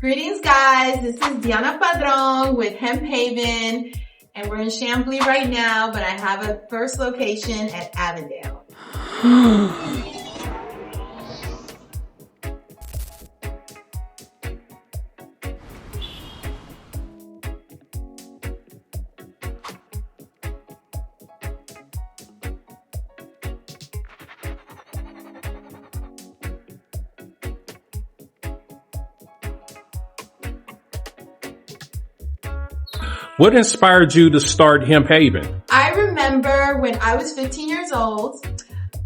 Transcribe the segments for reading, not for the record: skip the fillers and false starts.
Greetings, guys. This is Dianna Pardon with Hemp Haven, and we're in Chambly right now, but I have a first location at Avondale. What inspired you to start Hemp Haven? I remember when I was 15 years old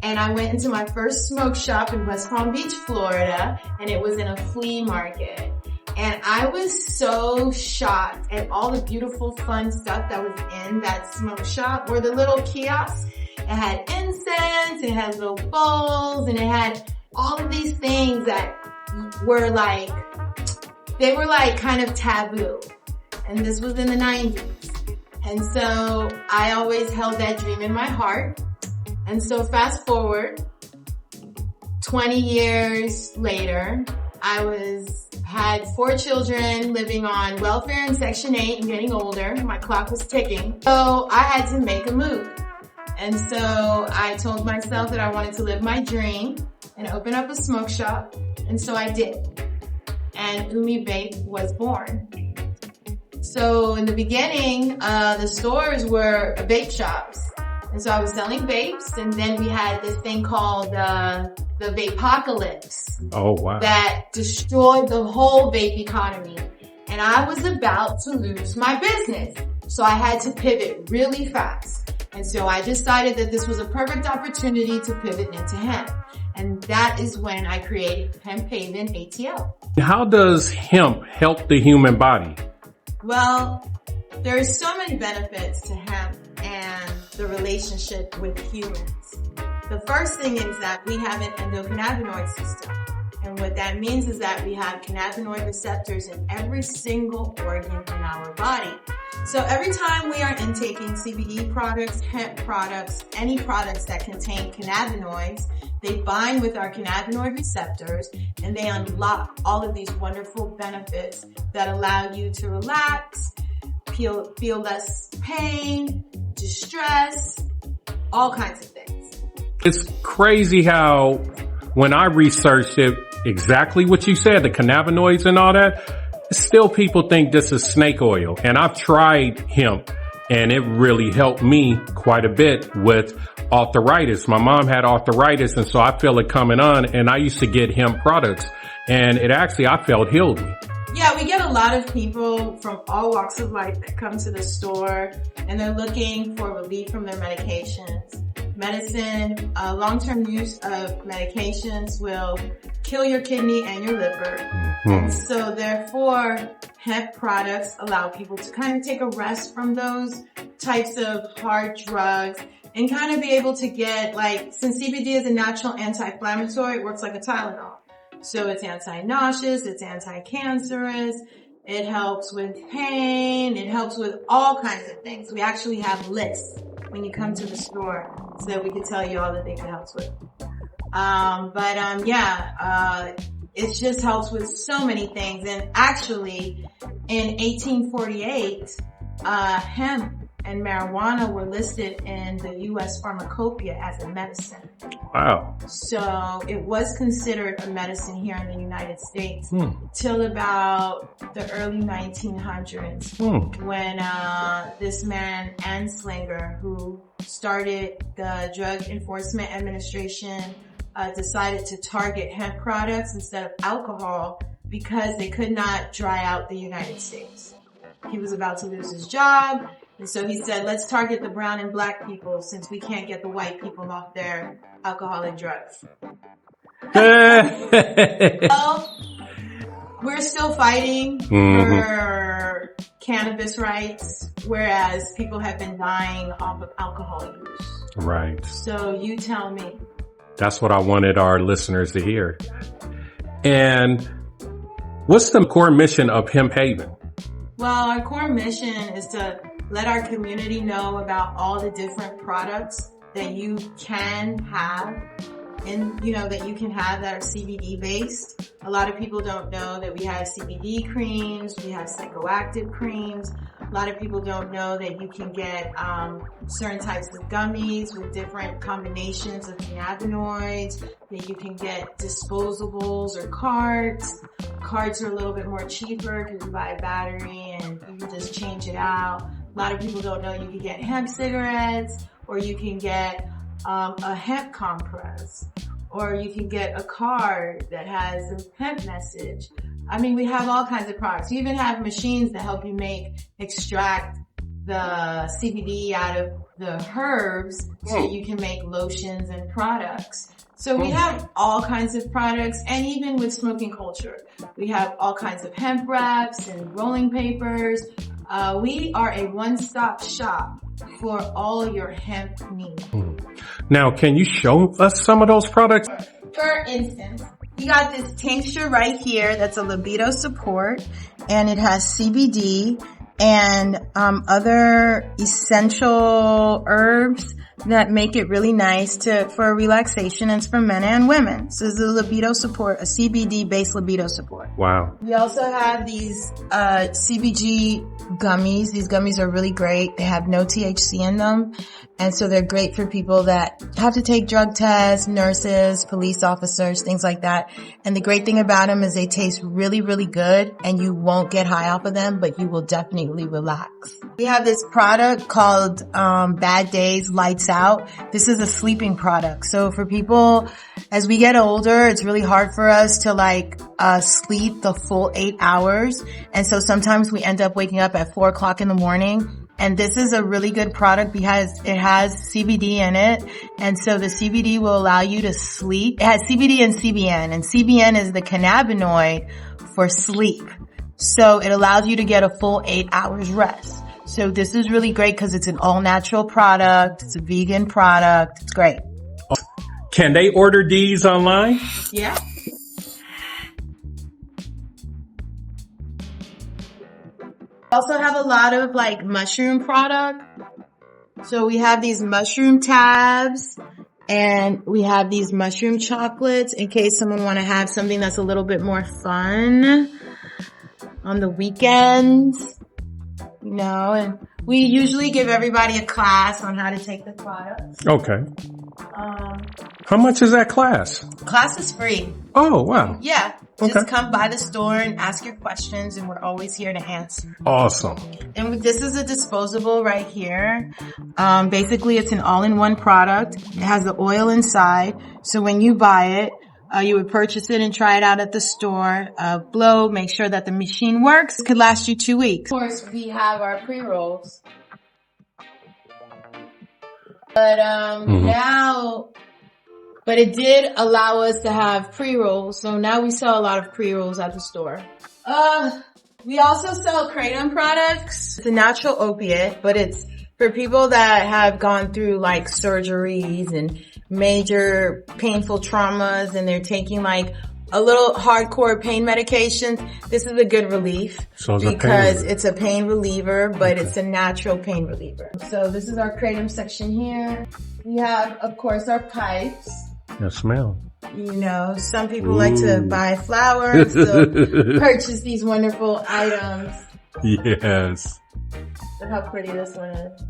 and I went into my first smoke shop in West Palm Beach, Florida, and it was in a flea market. And I was so shocked at all the beautiful, fun stuff that was in that smoke shop, where the little kiosks, it had incense, it had little bowls, and it had all of these things that were like, they were like kind of taboo. And this was in the 90s. And so I always held that dream in my heart. And so fast forward, 20 years later, I had 4 children living on welfare in Section 8 and getting older. My clock was ticking. So I had to make a move. And so I told myself that I wanted to live my dream and open up a smoke shop. And so I did. And Umi Vape was born. So in the beginning, the stores were vape shops. And so I was selling vapes, and then we had this thing called the vapocalypse. Oh, wow. That destroyed the whole vape economy. And I was about to lose my business. So I had to pivot really fast. And so I decided that this was a perfect opportunity to pivot into hemp. And that is when I created Hemp Haven ATL. How does hemp help the human body? Well, there's so many benefits to hemp and the relationship with humans. The first thing is that we have an endocannabinoid system. And what that means is that we have cannabinoid receptors in every single organ in our body. So every time we are intaking CBD products, hemp products, any products that contain cannabinoids, they bind with our cannabinoid receptors and they unlock all of these wonderful benefits that allow you to relax, feel less pain, distress, all kinds of things. It's crazy how when I researched it, exactly what you said, the cannabinoids and all that, still people think this is snake oil. And I've tried hemp and it really helped me quite a bit with arthritis. My mom had arthritis, and so I feel it coming on, and I used to get hemp products, and it actually, I felt, healed me. Yeah, we get a lot of people from all walks of life that come to the store and they're looking for relief from their medications. Medicine, long-term use of medications will kill your kidney and your liver. Mm-hmm. And so therefore, hemp products allow people to kind of take a rest from those types of hard drugs and kind of be able to get, like, since CBD is a natural anti-inflammatory, it works like a Tylenol. So it's anti-nauseous, it's anti-cancerous, it helps with pain, it helps with all kinds of things. We actually have lists when you come to the store so that we can tell you all the things it helps with. It just helps with so many things. And actually, in 1848, hemp and marijuana were listed in the U.S. Pharmacopoeia as a medicine. Wow. So it was considered a medicine here in the United States till about the early 1900s when this man, Anslinger, who started the Drug Enforcement Administration, decided to target hemp products instead of alcohol because they could not dry out the United States. He was about to lose his job. And so he said, let's target the brown and black people since we can't get the white people off their alcoholic drugs. So, we're still fighting for cannabis rights, whereas people have been dying off of alcohol use. Right. So you tell me. That's what I wanted our listeners to hear. And what's the core mission of Hemp Haven? Well, our core mission is to let our community know about all the different products that you can have that you can have that are CBD based. A lot of people don't know that we have CBD creams, we have psychoactive creams. A lot of people don't know that you can get certain types of gummies with different combinations of cannabinoids, that you can get disposables or carts. Carts are a little bit more cheaper because you buy a battery and you can just change it out. A lot of people don't know you can get hemp cigarettes, or you can get a hemp compress, or you can get a card that has a hemp message. I mean, we have all kinds of products. We even have machines that help you extract the CBD out of the herbs so you can make lotions and products. So we have all kinds of products, and even with smoking culture, we have all kinds of hemp wraps and rolling papers. We are a one-stop shop for all your hemp needs. Now, can you show us some of those products? For instance, you got this tincture right here that's a libido support, and it has CBD and other essential herbs that make it really nice for relaxation, and it's for men and women. So it's a libido support, a CBD based libido support. Wow. We also have these CBG gummies. These gummies are really great. They have no THC in them, and so they're great for people that have to take drug tests, nurses, police officers, things like that. And the great thing about them is they taste really, really good, and you won't get high off of them, but you will definitely relax. We have this product called Bad Days Lights Out. This is a sleeping product. So for people, as we get older, it's really hard for us to sleep the full 8 hours. And so sometimes we end up waking up at 4 o'clock in the morning. And this is a really good product because it has CBD in it. And so the CBD will allow you to sleep. It has CBD and CBN, and CBN is the cannabinoid for sleep. So it allows you to get a full 8 hours rest. So this is really great because it's an all natural product. It's a vegan product. It's great. Can they order these online? Yeah. Also have a lot of mushroom product. So we have these mushroom tabs, and we have these mushroom chocolates in case someone want to have something that's a little bit more fun on the weekends. And we usually give everybody a class on how to take the products. Okay. How much is that class? Class is free. Oh, wow. Yeah. Okay. Just come by the store and ask your questions, and we're always here to answer. Awesome. And this is a disposable right here. Basically, it's an all-in-one product. It has the oil inside. So when you buy it, you would purchase it and try it out at the store. Blow, make sure that the machine works. It could last you 2 weeks. Of course, we have our pre-rolls. But but it did allow us to have pre-rolls. So now we sell a lot of pre-rolls at the store. We also sell kratom products. It's a natural opiate, but it's for people that have gone through surgeries and major painful traumas, and they're taking a little hardcore pain medication. This is a good relief because it's a pain reliever, but it's a natural pain reliever. So this is our kratom section here. We have, of course, our pipes. Yeah, smell. Some people like to buy flowers, so purchase these wonderful items. Yes. Look how pretty this one is.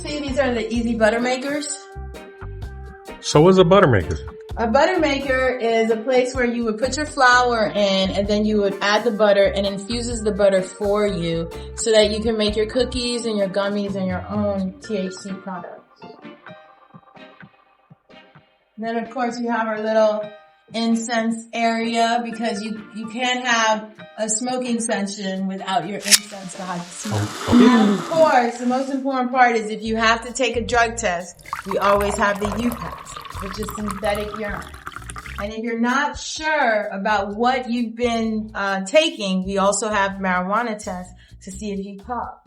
These are the easy butter makers. So what's a butter maker? A butter maker is a place where you would put your flour in, and then you would add the butter, and infuses the butter for you so that you can make your cookies and your gummies and your own THC products. Then of course we have our little incense area, because you can't have a smoking session without your incense to have to smoke. And of course, the most important part is if you have to take a drug test, we always have the UPAS, which is synthetic urine. And if you're not sure about what you've been taking, we also have marijuana tests to see if you puff.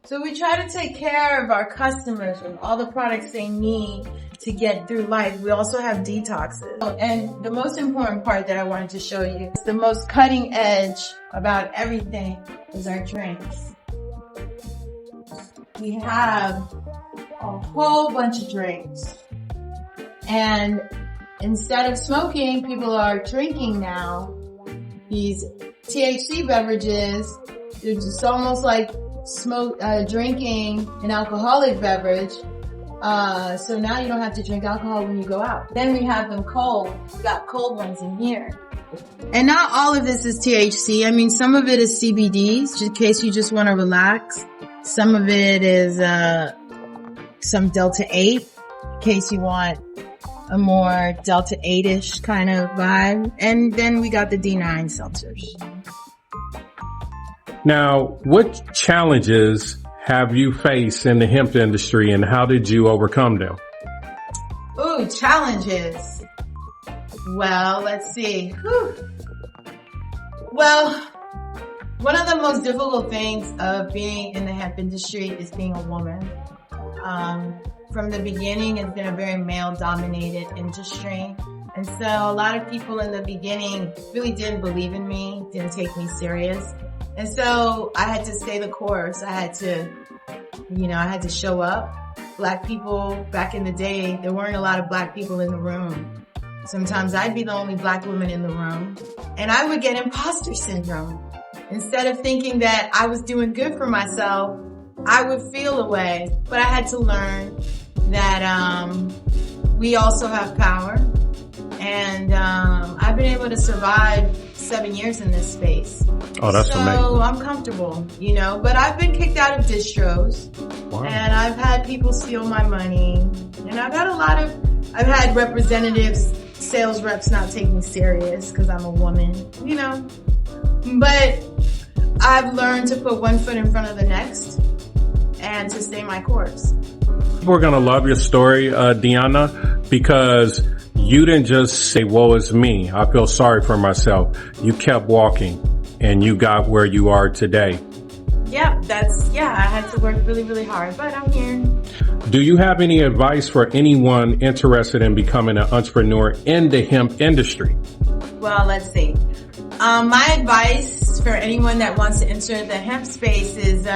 So we try to take care of our customers with all the products they need to get through life. We also have detoxes. And the most important part that I wanted to show you, the most cutting edge about everything, is our drinks. We have a whole bunch of drinks. And instead of smoking, people are drinking now these THC beverages. They're just almost like drinking an alcoholic beverage. So now you don't have to drink alcohol when you go out. Then we have them cold. We got cold ones in here. And not all of this is THC. I mean, some of it is CBD, just in case you just want to relax. Some of it is some Delta 8, in case you want a more Delta 8-ish kind of vibe. And then we got the D9 seltzers. Now, what challenges have you faced in the hemp industry, and how did you overcome them? Ooh, challenges. Well, let's see. Whew. Well, one of the most difficult things of being in the hemp industry is being a woman. From the beginning, it's been a very male-dominated industry. And so a lot of people in the beginning really didn't believe in me, didn't take me serious. And so I had to stay the course. I had to show up. Black people, back in the day, there weren't a lot of black people in the room. Sometimes I'd be the only black woman in the room. And I would get imposter syndrome. Instead of thinking that I was doing good for myself, I would feel away. But I had to learn that we also have power. And I've been able to survive 7 years in this space. Oh, that's amazing. So I'm comfortable, but I've been kicked out of distros. Wow. And I've had people steal my money. And I've had representatives, sales reps not take me serious because I'm a woman, But I've learned to put one foot in front of the next and to stay my course. We're going to love your story, Dianna, because you didn't just say, woe is me, I feel sorry for myself. You kept walking and you got where you are today. Yeah, I had to work really, really hard, but I'm here. Do you have any advice for anyone interested in becoming an entrepreneur in the hemp industry? Well, let's see. My advice for anyone that wants to enter the hemp space is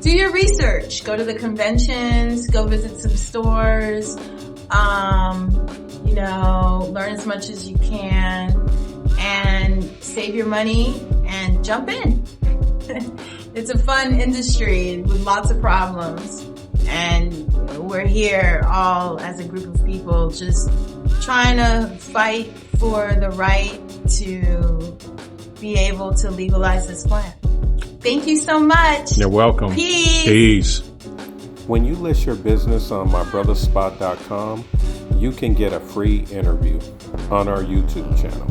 do your research. Go to the conventions, go visit some stores, learn as much as you can, and save your money and jump in. It's a fun industry with lots of problems, and we're here all as a group of people just trying to fight for the right to be able to legalize this plant. Thank you so much. You're welcome. Peace. When you list your business on mybrotherspot.com, you can get a free interview on our YouTube channel.